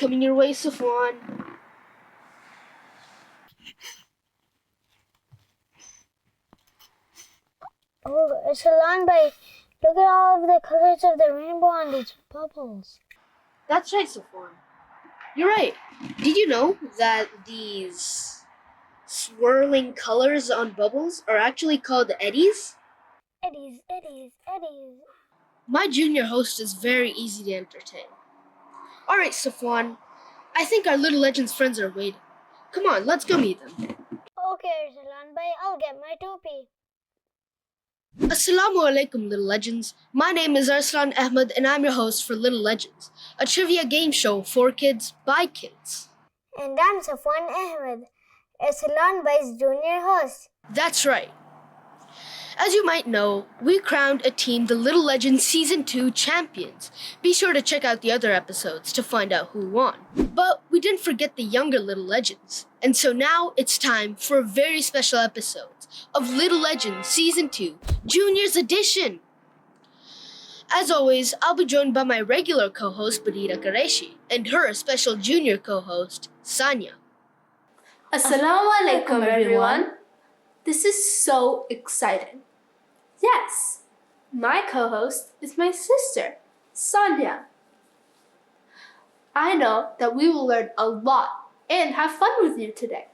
coming your way, Safwan. Oh, Arsalan bhai, look at all of the colors of the rainbow on these bubbles. That's right, Safwan. You're right. Did you know that these swirling colors on bubbles are actually called eddies? Eddies, eddies, eddies. My junior host is very easy to entertain. Alright, Safwan. I think our Little Legends friends are waiting. Come on, let's go meet them. Okay, Arsalan bhai, I'll get my topi. Assalamu alaikum, Little Legends. My name is Arsalan Ahmed and I'm your host for Little Legends, a trivia game show for kids by kids. And I'm Safwan Ahmed, Arsalan bhai's junior host. That's right. As you might know, we crowned a team the Little Legends Season 2 champions. Be sure to check out the other episodes to find out who won. But we didn't forget the younger Little Legends. And so now it's time for a very special episode of Little Legends Season 2 Juniors Edition. As always, I'll be joined by my regular co-host Barirah Qureshi and her special junior co-host Sanya. Assalamu alaikum everyone. This is so exciting. Yes, my co-host is my sister, Sanya. I know that we will learn a lot and have fun with you today.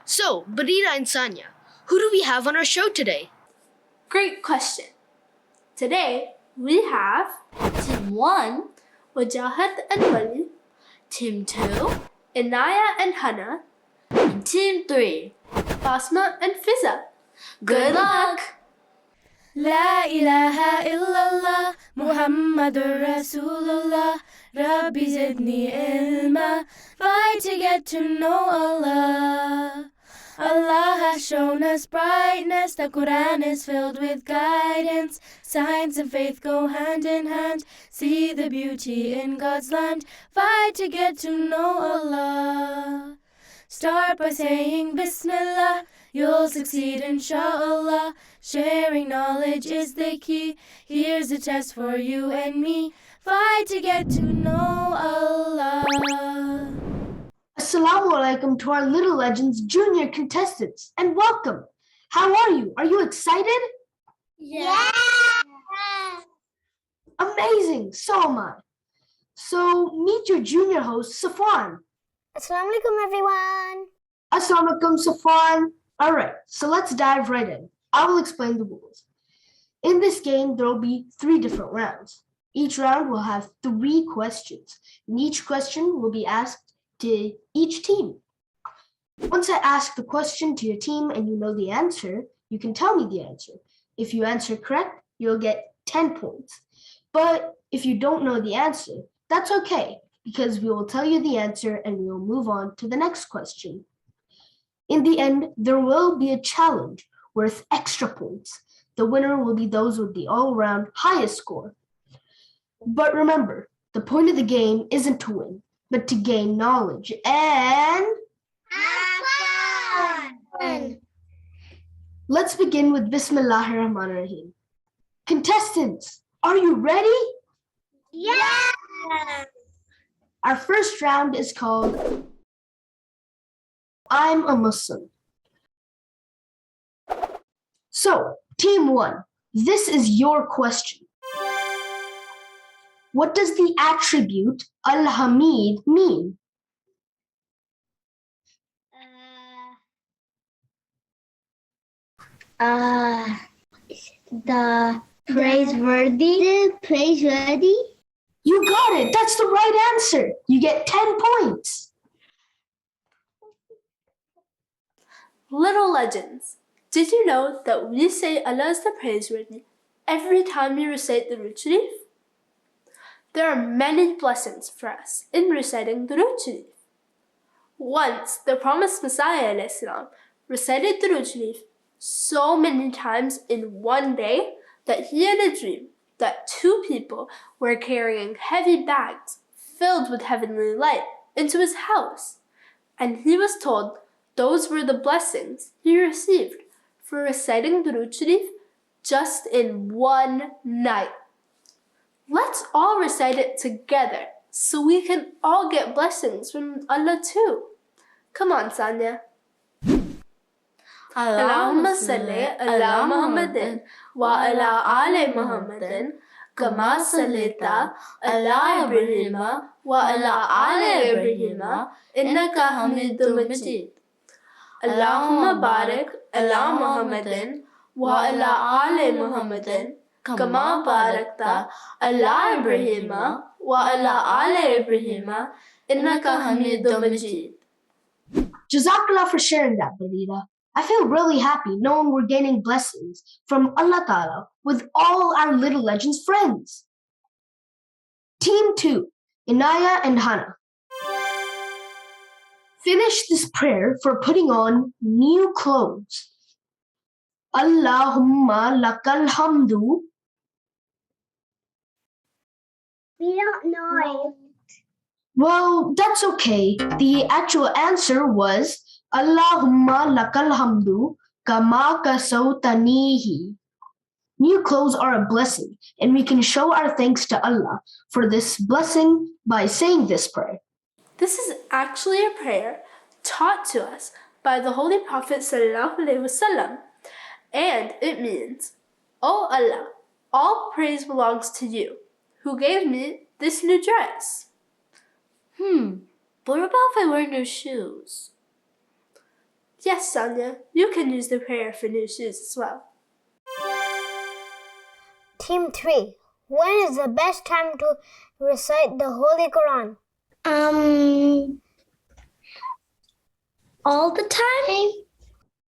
So, Barirah and Sanya, who do we have on our show today? Great question. Today we have Team 1, Wajahat and Wali, Team 2, Inaya and Hana, and Team 3, Basma and Fiza. Good luck! La ilaha illallah Muhammadur Rasulullah Rabbi zidni ilma. Fight to get to know Allah. Allah has shown us brightness. The Quran is filled with guidance. Science and faith go hand in hand. See the beauty in God's land. Fight to get to know Allah. Start by saying Bismillah. You'll succeed inshallah. Sharing knowledge is the key. Here's a test for you and me. Fight to get to know Allah. Assalamu alaikum to our Little Legends junior contestants and welcome. How are you? Are you excited? Yeah! Amazing, so am I. So meet your junior host, Safwan. Assalamu alaikum everyone. Assalamu alaikum, Safwan. Alright, so let's dive right in. I will explain the rules. In this game, there will be 3 different rounds. Each round will have 3 questions, and each question will be asked to each team. Once I ask the question to your team and you know the answer, you can tell me the answer. If you answer correct, you'll get 10 points. But if you don't know the answer, that's okay, because we will tell you the answer and we will move on to the next question. In the end, there will be a challenge worth extra points. The winner will be those with the all-around highest score. But remember, the point of the game isn't to win, but to gain knowledge and Have fun! Let's begin with Bismillahir Rahmanir Rahim. Contestants, are you ready? Yeah! Our first round is called I'm a Muslim. So, Team 1, this is your question. What does the attribute Al-Hamid mean? The praiseworthy. The praiseworthy. You got it. That's the right answer. You get 10 points. Little Legends. Did you know that we say Allah is the praiseworthy every time we recite the Durud Sharif? There are many blessings for us in reciting the Durud Sharif. Once, the promised Messiah ﷺ recited the Durud Sharif so many times in one day that he had a dream that 2 people were carrying heavy bags filled with heavenly light into his house, and he was told those were the blessings he received for reciting the Durud Sharif just in one night. Let's all recite it together so we can all get blessings from Allah too. Come on, Sanya. Allahumma salli ala Muhammadin wa ala ali Muhammadin kama sallaita ala Ibrahim wa ala ali Ibrahim innaka Hamidum Majid. Allahumma barik ala Muhammadin wa ala ali Muhammadin kama barakta ala Ibrahim wa ala ali Ibrahim innaka Hamidum Majid. Jazakallah for sharing that, Barirah. I feel really happy knowing we're gaining blessings from Allah Ta'ala with all our Little Legends friends. Team 2, Inaya and Hana. Finish this prayer for putting on new clothes. Allahumma lakal hamdu. We don't know it. Well, that's okay. The actual answer was Allahumma lakal hamdu kama kasawtanihi. New clothes are a blessing, and we can show our thanks to Allah for this blessing by saying this prayer. This is actually a prayer taught to us by the Holy Prophet ﷺ, and it means, "O Allah, all praise belongs to you, who gave me this new dress." What about if I wear new shoes? Yes, Sanya, you can use the prayer for new shoes as well. Team 3, when is the best time to recite the Holy Quran? All the time?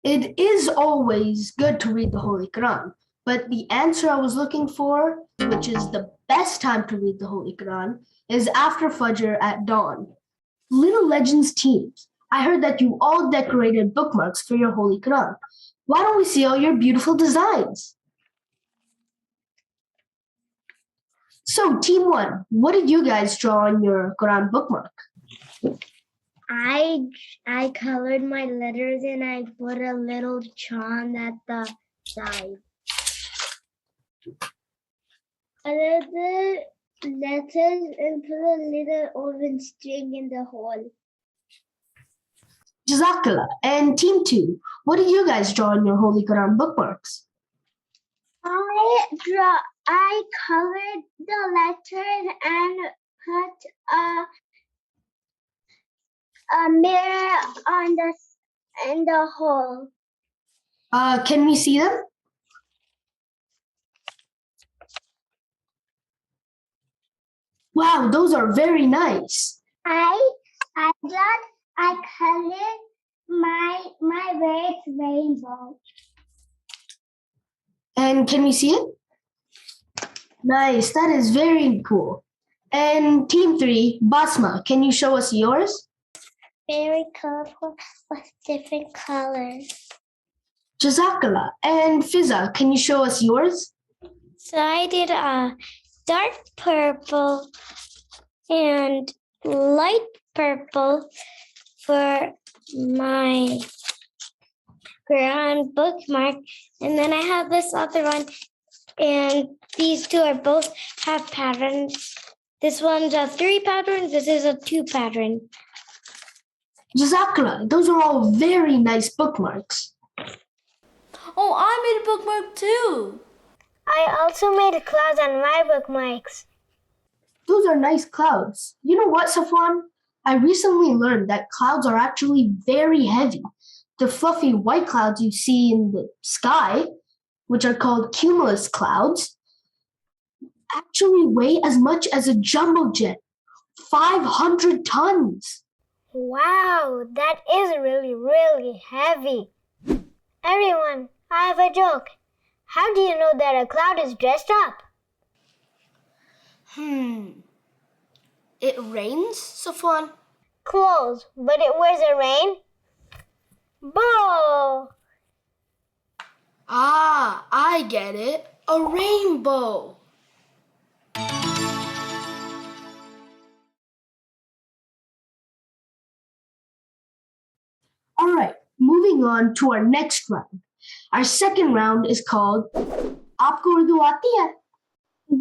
It is always good to read the Holy Quran, but the answer I was looking for, which is the best time to read the Holy Quran, is after Fajr at dawn. Little Legends teams, I heard that you all decorated bookmarks for your Holy Quran. Why don't we see all your beautiful designs? So, Team 1, what did you guys draw on your Quran bookmark? I colored my letters and I put a little charm at the side. I did the letters and put a little orange string in the hole. Jazakallah. And Team 2, what did you guys draw on your Holy Quran bookmarks? I colored the letters and put a mirror in the hole. Can we see them? Wow, those are very nice. I colored my red rainbow. And can we see it? Nice, that is very cool. And Team 3, Basma, can you show us yours? Very colorful with different colors. Jazakallah. And Fiza, can you show us yours? So I did a dark purple and light purple for my Quran bookmark. And then I have this other one. And these two are both have patterns. This one's a 3 pattern. This is a 2 pattern. Jazakallah. Those are all very nice bookmarks. Oh, I made a bookmark too. I also made clouds on my bookmarks. Those are nice clouds. You know what, Safwan? I recently learned that clouds are actually very heavy. The fluffy white clouds you see in the sky, which are called cumulus clouds, actually weigh as much as a jumbo jet, 500 tons. Wow, that is really, really heavy. Everyone, I have a joke. How do you know that a cloud is dressed up? It rains, Safwan? Clothes, but it wears a rain bow. Ah, I get it. A rainbow. All right, moving on to our next round. Our second round is called Aapko Urdu Aati Hai?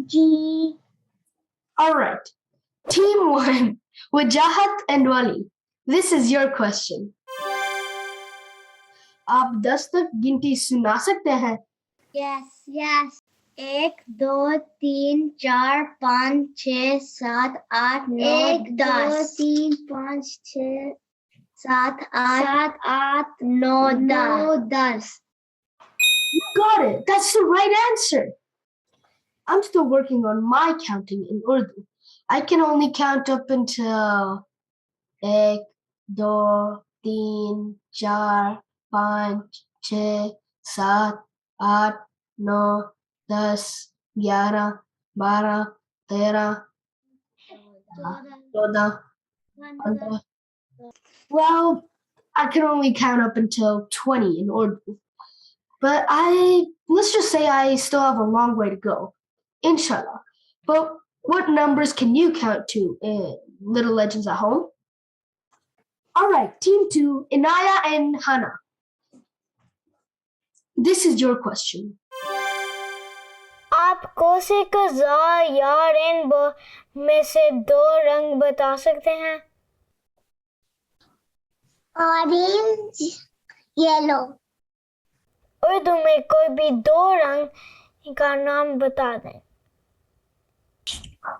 G. All right. Team 1, Wajahat and Wali. This is your question. आप 10 तक गिनती सुना सकते हैं? Yes. 1, 2, 3, 4, 5, 6, 7, 8, 9, 10. 1, 2, 3, 5, 6, 7, 8, 9, 10. You got it. That's the right answer. I'm still working on my counting in Urdu. I can only count up until 1, 2, 3, 4, 5, 6, 7, 8, 9, 10, 11, 12, 13, 14, 15. Well, I can only count up until 20 in Urdu. But let's just say I still have a long way to go. Inshallah. But what numbers can you count to in Little Legends at Home? All right, Team 2, Inaya and Hana. This is your question. आप कोसे कज़ा या rainbow में से 2 रंग बता सकते हैं? Orange, yellow. Urdu में कोई भी 2 रंग का नाम बता दें।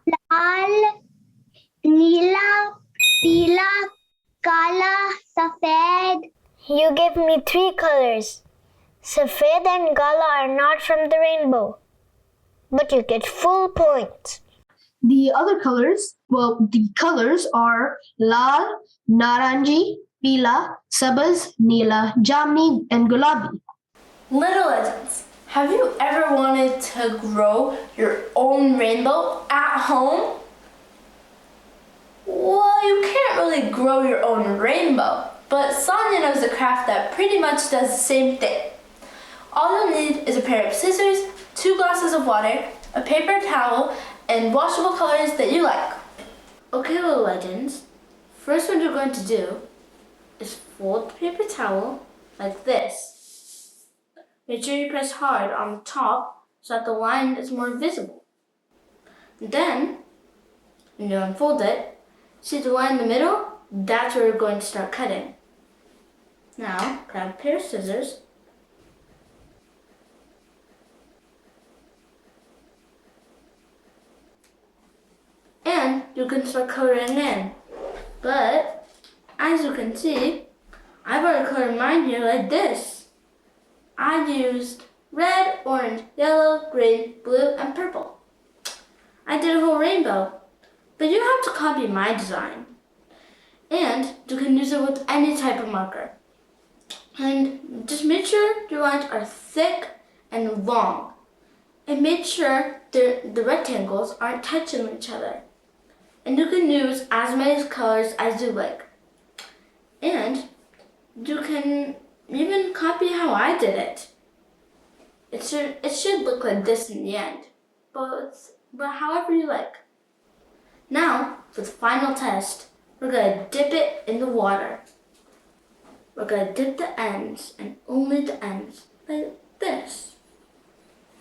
लाल, नीला, पीला, काला, सफेद. You give me 3 colors. Safed and Gala are not from the rainbow, but you get full points. The other colors, the colors are Lal, Naranji, Pila, Sabaz, Neela, Jamni, and Gulabi. Little Legends, have you ever wanted to grow your own rainbow at home? Well, you can't really grow your own rainbow, but Sonia knows a craft that pretty much does the same thing. All you'll need is a pair of scissors, 2 glasses of water, a paper towel, and washable colors that you like. Okay, Little Legends, first what you're going to do is fold the paper towel like this. Make sure you press hard on the top so that the line is more visible. Then, when you unfold it, see the line in the middle? That's where you're going to start cutting. Now, grab a pair of scissors. And you can start coloring in. But, as you can see, I've already colored mine here like this. I used red, orange, yellow, green, blue, and purple. I did a whole rainbow. But you have to copy my design. And you can use it with any type of marker. And just make sure your lines are thick and long. And make sure the rectangles aren't touching each other. And you can use as many colors as you like. And you can even copy how I did it. It should look like this in the end. But however you like. Now, for the final test, we're going to dip it in the water. We're going to dip the ends, and only the ends, like this.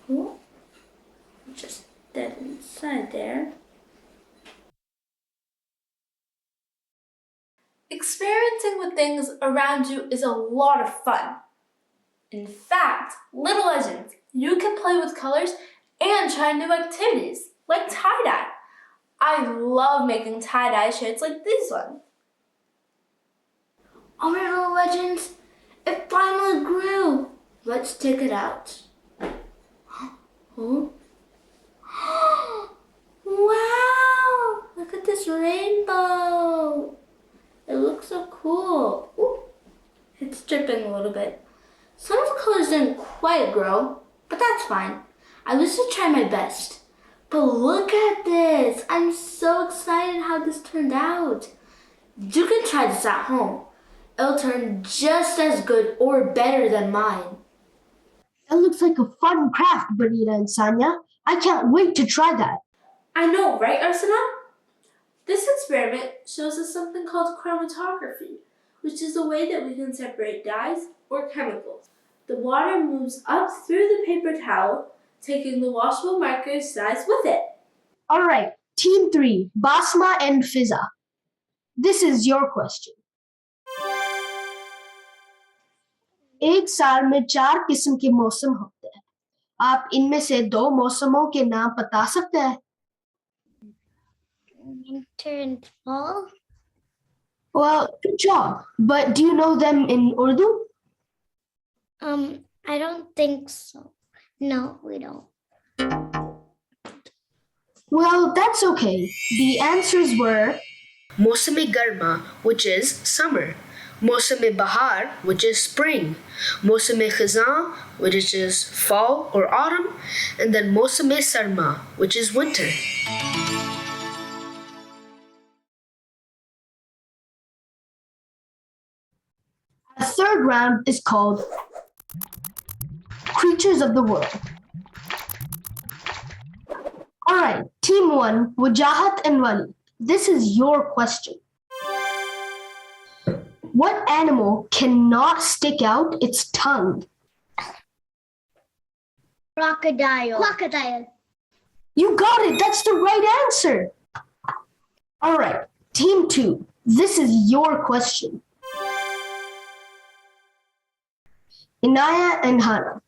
Cool. Just that inside there. Experimenting with things around you is a lot of fun. In fact, Little Legends, you can play with colors and try new activities, like tie-dye. I love making tie-dye shirts like this one. All right, Little Legends, it finally grew. Let's take it out. Oh. Wow, look at this rainbow. It looks so cool. Ooh, it's dripping a little bit. Some of the colors didn't quite grow, but that's fine. I wish to try my best. But look at this. I'm so excited how this turned out. You can try this at home. It'll turn just as good or better than mine. That looks like a fun craft, Barirah and Sanya. I can't wait to try that. I know, right, Arsalan? This experiment shows us something called chromatography, which is a way that we can separate dyes or chemicals. The water moves up through the paper towel, taking the washable marker's dyes with it. All right, Team 3, Basma and Fiza. This is your question. एक साल में 4 किस्म के मौसम होते हैं. आप इनमें से 2 मौसमों के नाम बता सकते हैं? Winter and fall. Well, good job. But do you know them in Urdu? I don't think so. No, we don't. Well, that's okay. The answers were Mosam-e Garma, which is summer. Mosam-e Bahar, which is spring. Mosam-e Khazan, which is fall or autumn. And then Mosam-e Sarma, which is winter. The third round is called Creatures of the World. All right, Team 1, Wajahat and Wali. This is your question. What animal cannot stick out its tongue? Crocodile. Crocodile. You got it. That's the right answer. All right, Team 2. This is your question. Inaya and Hana.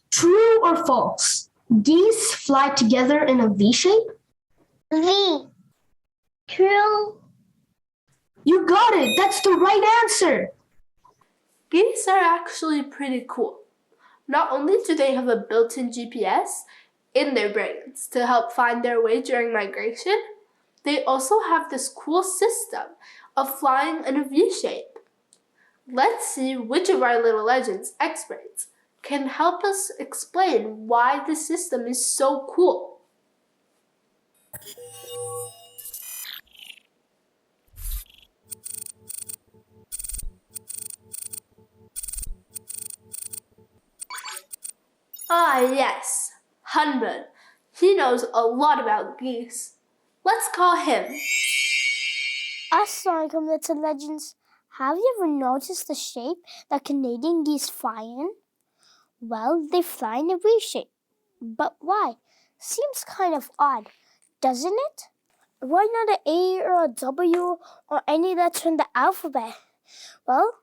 True or false? Geese fly together in a V shape? V. True. You got it. That's the right answer. Geese are actually pretty cool. Not only do they have a built-in GPS in their brains to help find their way during migration, they also have this cool system of flying in a V shape. Let's see which of our little legends experts can help us explain why the system is so cool. Ah yes, Ondemand. He knows a lot about geese. Let's call him. Assalamualaikum, little legends. Have you ever noticed the shape that Canadian geese fly in? Well, they fly in a V shape. But why? Seems kind of odd, doesn't it? Why not an A or a W or any letter in the alphabet? Well,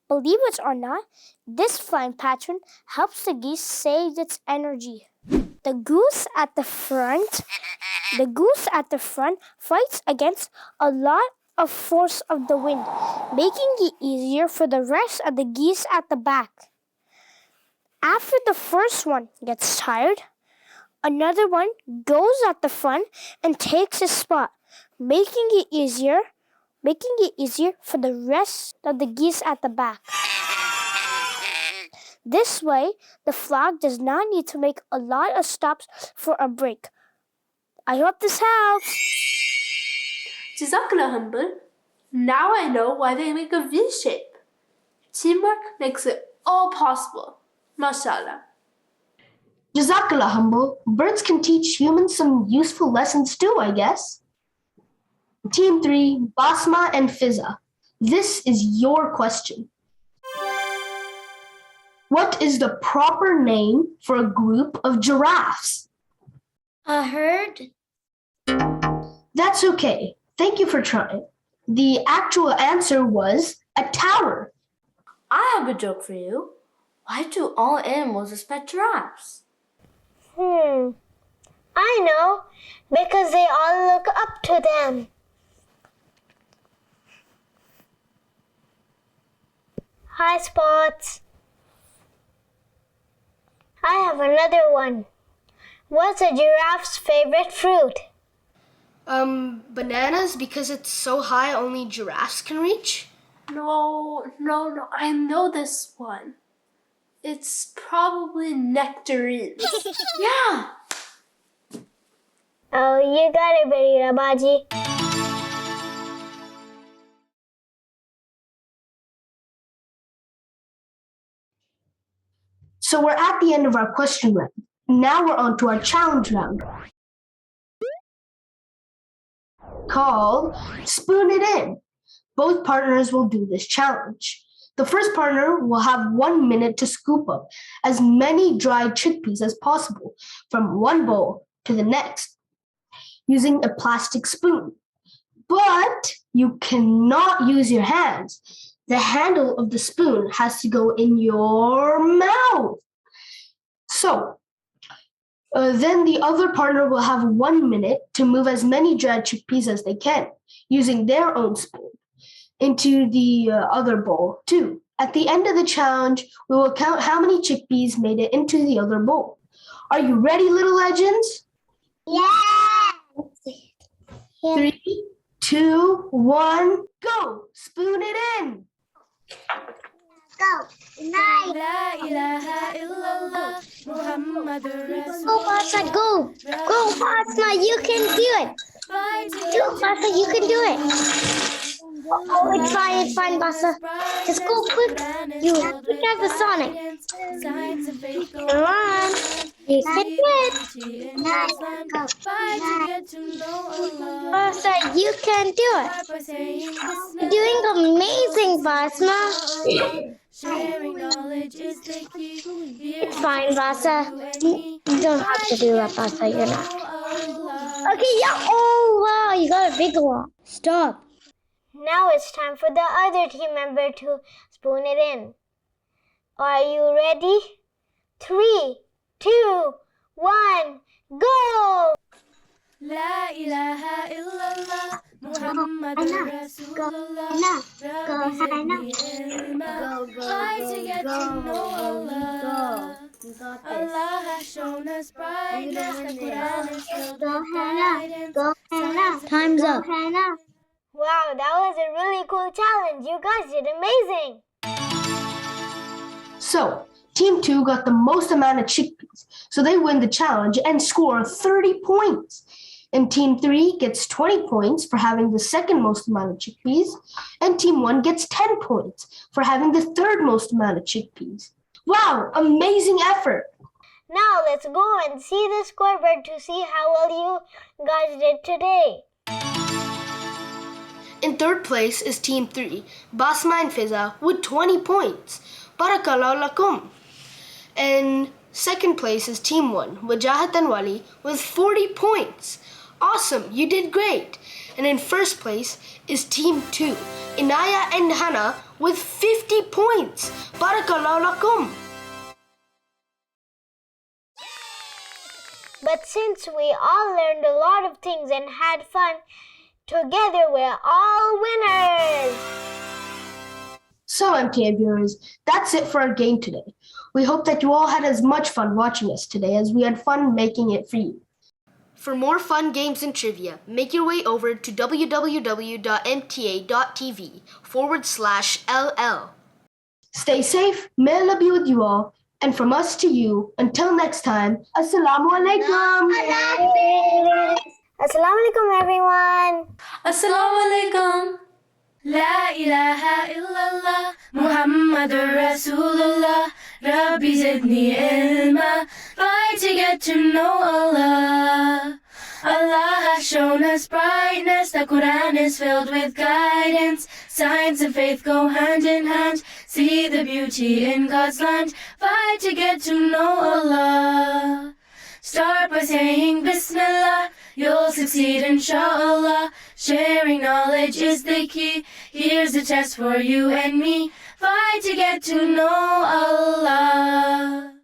believe it or not, this flying pattern helps the geese save its energy. The goose at the front fights against a lot of force of the wind, making it easier for the rest of the geese at the back. After the first one gets tired, another one goes at the front and takes his spot, making it easier for the rest of the geese at the back. This way, the flock does not need to make a lot of stops for a break. I hope this helps. Jazakallah Humble. Now I know why they make a V shape. Teamwork makes it all possible. Mashallah. Jazakallah Humble. Birds can teach humans some useful lessons too, I guess. Team 3, Basma and Fiza. This is your question. What is the proper name for a group of giraffes? A herd. That's okay. Thank you for trying. The actual answer was a tower. I have a joke for you. Why do all animals respect giraffes? I know. Because they all look up to them. Hi, Spots. I have another one. What's a giraffe's favorite fruit? Bananas, because it's so high only giraffes can reach? No, I know this one. It's probably nectarines. Yeah. Oh, you got it, Barirah Baji. So we're at the end of our question round. Now we're on to our challenge round, called Spoon It In. Both partners will do this challenge. The first partner will have 1 minute to scoop up as many dried chickpeas as possible from one bowl to the next. using a plastic spoon. But you cannot use your hands. The handle of the spoon has to go in your mouth. So, then the other partner will have 1 minute to move as many dried chickpeas as they can, using their own spoon, into the other bowl too. At the end of the challenge, we will count how many chickpeas made it into the other bowl. Are you ready, little legends? Yeah. 3, 2, 1, go! Spoon it in! Go. Nine. La ilaha illallah, Muhammadur Go, Basma, Rasulullah. go. Go, Basma, you can do it. Go, Basma, you can do it. Oh, it's fine, Basma. Just go quick. You quick as the Sonic. Come on. You can do it. Basma, you can do it. You're doing amazing, Basma. Sharing knowledge is the key. It's fine, Basma. You don't have to do that, Basma. You're not. Okay, yeah. Oh, wow. You got a big one. Stop. Now it's time for the other team member to spoon it in. Are you ready? 3, 2, 1, go! La ilaha illallah, Muhammadur Rasulullah. Rabbi zidni ilma. Fight to get to know Allah. Allah has shown us brightness. The Quran is filled with guidance. Time's up. Wow, that was a really cool challenge. You guys did amazing. So, Team 2 got the most amount of chickpeas, so they win the challenge and score 30 points. And Team 3 gets 20 points for having the second most amount of chickpeas, and Team 1 gets 10 points for having the third most amount of chickpeas. Wow, amazing effort! Now let's go and see the scoreboard to see how well you guys did today. In third place is Team 3, Basma and Fiza, with 20 points. Barakallahu lakum. And second place is Team 1, Wajahat Wali, with 40 points. Awesome, you did great. And in first place is Team 2, Inaya Hana, with 50 points. Barakallahu lakum. But since we all learned a lot of things and had fun, together we're all winners! So, MTA viewers, that's it for our game today. We hope that you all had as much fun watching us today as we had fun making it for you. For more fun games and trivia, make your way over to www.mta.tv/LL. Stay safe, may Allah be with you all, and from us to you, until next time, Assalamu alaikum! Assalamu alaikum, everyone! Assalamu alaikum. La ilaha illallah, Muhammadur Rasulullah. Rabbi zidni ilma. Fight to get to know Allah. Allah has shown us brightness. The Quran is filled with guidance. Science and faith go hand in hand. See the beauty in God's land. Fight to get to know Allah. Start by saying Bismillah. You'll succeed inshallah. Sharing knowledge is the key. Here's a test for you and me. Fight to get to know Allah.